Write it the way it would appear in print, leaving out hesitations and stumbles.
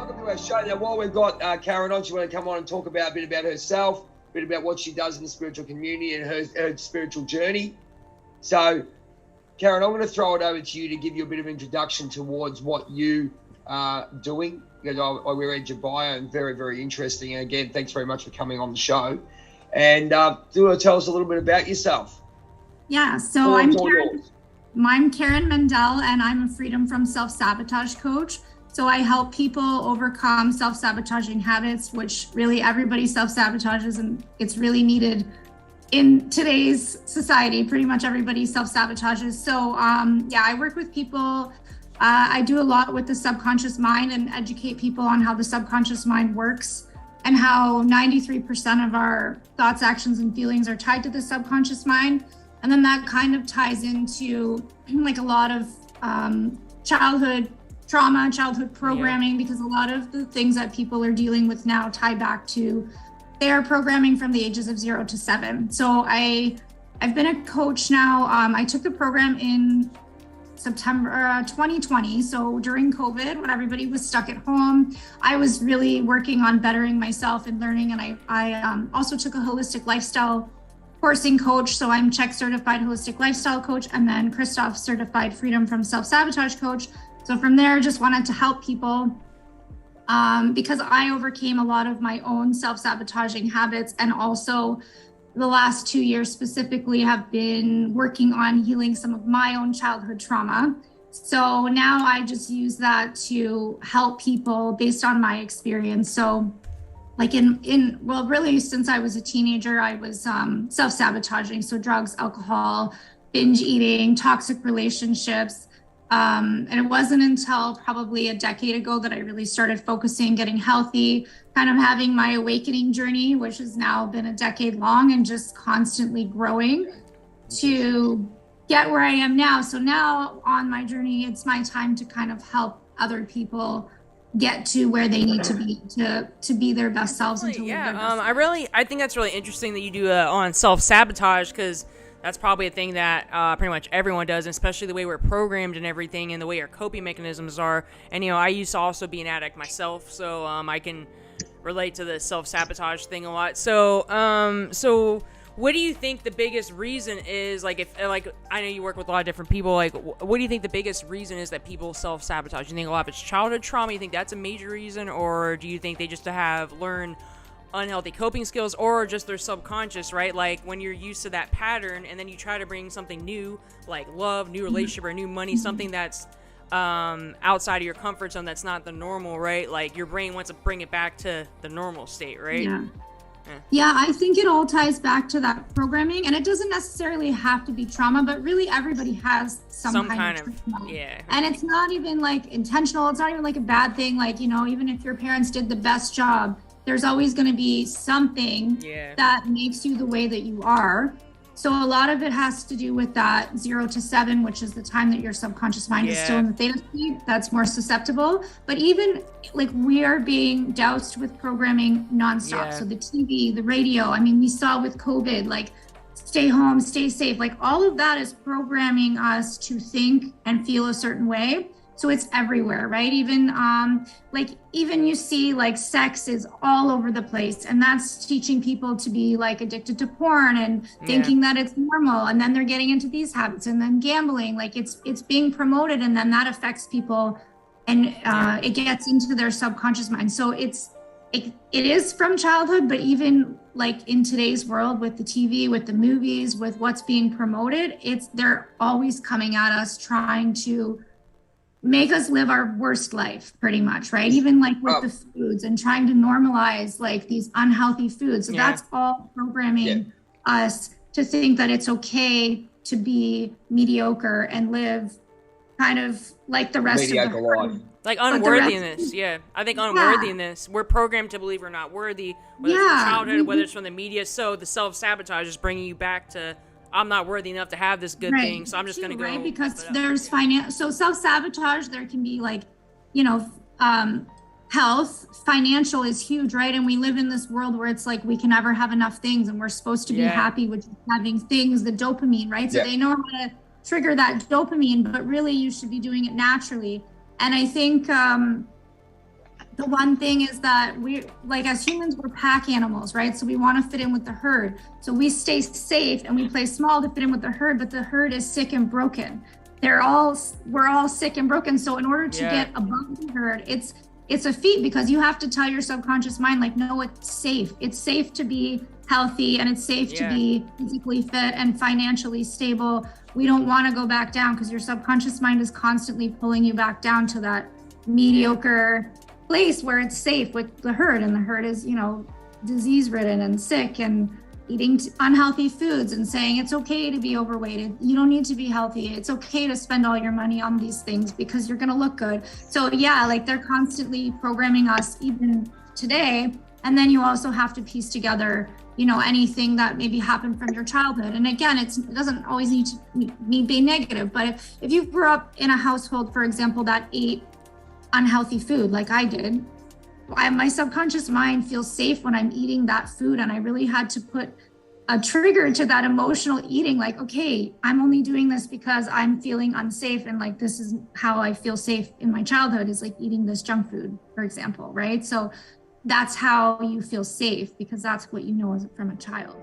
Welcome to our show. Now, while we've got Karen on, she want to come on and talk about a bit about herself, a bit about what she does in the spiritual community and her spiritual journey. So, Karen, I'm going to throw it over to you to give you a bit of introduction towards what you are doing, because I read your bio and very, very interesting. And again, thanks very much for coming on the show. And do you want to tell us a little bit about yourself? Yeah, so I'm Karen Mendell, and I'm a freedom from self-sabotage coach. So I help people overcome self-sabotaging habits, which really everybody self-sabotages, and it's really needed in today's society. Pretty much everybody self-sabotages. So I work with people. I do a lot with the subconscious mind and educate people on how the subconscious mind works and how 93% of our thoughts, actions, and feelings are tied to the subconscious mind. And then that kind of ties into like a lot of childhood trauma, childhood programming, because a lot of the things that people are dealing with now tie back to their programming from the ages of 0 to 7. So I've been a coach now. I took the program in September 2020. So during COVID, when everybody was stuck at home, I was really working on bettering myself and learning. And I also took a holistic lifestyle coursing coach. So I'm CHEK certified holistic lifestyle coach, and then Christoph certified freedom from self-sabotage coach. So from there, just wanted to help people because I overcame a lot of my own self-sabotaging habits, and also the last 2 years specifically have been working on healing some of my own childhood trauma. So now I just use that to help people based on my experience. So like really since I was a teenager, I was self-sabotaging. So drugs, alcohol, binge eating, toxic relationships. And it wasn't until probably a decade ago that I really started focusing, getting healthy, kind of having my awakening journey, which has now been a decade long and just constantly growing to get where I am now. So now on my journey, it's my time to kind of help other people get to where they need to be their best selves and to live their best life. I think that's really interesting that you do on self-sabotage, because that's probably a thing that pretty much everyone does, especially the way we're programmed and everything and the way our coping mechanisms are. And, I used to also be an addict myself, so I can relate to the self-sabotage thing a lot. So what do you think the biggest reason is? Like, I know you work with a lot of different people. Like, what do you think the biggest reason is that people self-sabotage? You think a lot of it's childhood trauma? You think that's a major reason? Or do you think they just have learned unhealthy coping skills, or just their subconscious, right? Like when you're used to that pattern and then you try to bring something new, like love, new relationship, or new money, something that's outside of your comfort zone, that's not the normal, right? Like your brain wants to bring it back to the normal state, right? Yeah, I think it all ties back to that programming, and it doesn't necessarily have to be trauma, but really everybody has some kind of trauma. And it's not even like intentional. It's not even like a bad thing. Like, even if your parents did the best job, there's always going to be something that makes you the way that you are. So a lot of it has to do with that 0 to 7, which is the time that your subconscious mind is still in the theta state. That's more susceptible. But even like we are being doused with programming nonstop. So the TV, the radio, I mean, we saw with COVID, like stay home, stay safe, like all of that is programming us to think and feel a certain way. So it's everywhere, right? Even you see like sex is all over the place, and that's teaching people to be like addicted to porn and thinking that it's normal, and then they're getting into these habits, and then gambling, like it's being promoted, and then that affects people, and it gets into their subconscious mind. So it is from childhood, but even like in today's world with the TV, with the movies, with what's being promoted, they're always coming at us trying to make us live our worst life pretty much, right? Even like with the foods and trying to normalize like these unhealthy foods. So that's all programming us to think that it's okay to be mediocre and live kind of like the rest of the life. Like unworthiness, I think unworthiness. We're programmed to believe we're not worthy, whether it's from childhood, whether it's from the media. So the self-sabotage is bringing you back to, I'm not worthy enough to have this good thing, so I'm just going to go. Right, because there's so self-sabotage, there can be like, health, financial is huge, right? And we live in this world where it's like we can never have enough things, and we're supposed to be happy with having things, the dopamine, right? So they know how to trigger that dopamine, but really you should be doing it naturally. And I think The one thing is that we, like as humans, we're pack animals, right? So we want to fit in with the herd. So we stay safe and we play small to fit in with the herd, but the herd is sick and broken. We're all sick and broken. So in order to get above the herd, it's a feat, because you have to tell your subconscious mind, like, no, it's safe. It's safe to be healthy, and it's safe to be physically fit and financially stable. We don't want to go back down, because your subconscious mind is constantly pulling you back down to that mediocre place where it's safe with the herd, and the herd is, you know, disease ridden and sick and eating unhealthy foods and saying it's okay to be overweight. You don't need to be healthy. It's okay to spend all your money on these things because you're going to look good. So yeah, like they're constantly programming us even today. And then you also have to piece together, you know, anything that maybe happened from your childhood. And again, it doesn't always need to be negative, but if you grew up in a household, for example, that ate unhealthy food like I did, my subconscious mind feels safe when I'm eating that food. And I really had to put a trigger to that emotional eating, like, okay, I'm only doing this because I'm feeling unsafe. And like, this is how I feel safe in my childhood, is like eating this junk food, for example, right? So that's how you feel safe, because that's what you know from a child.